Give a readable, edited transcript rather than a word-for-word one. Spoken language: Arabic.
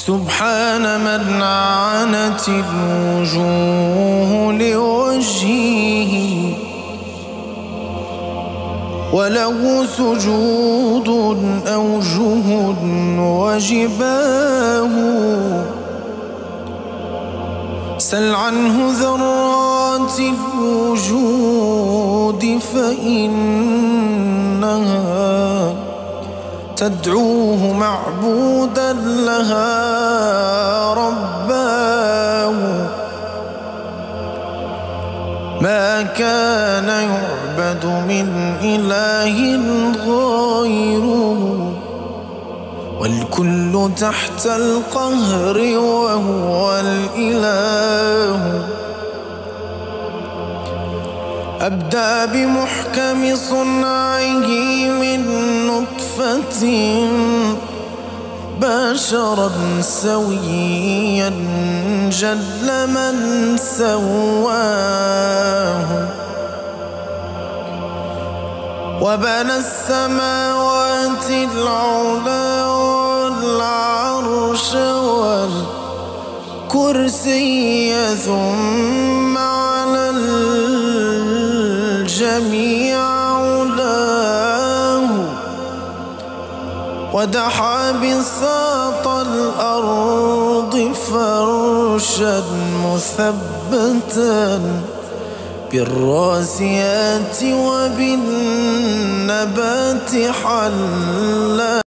سبحان من عنت الوجوه لوجهه وله سجود أو جهد وجباه. سل عنه ذرات الوجود فإنها تدعوه معبودا لها رباه. ما كان يعبد من إله غيره والكل تحت القهر وهو الإله. أبدى بمحكم صنعه من نطفة بشرا سويا جل من سواه. وبنى السماوات العلى والعرش والكرسي ثم على الجميع علاه. ودحى بساط الأرض فرشا مثبتا بالراسيات وبالنبات حلا.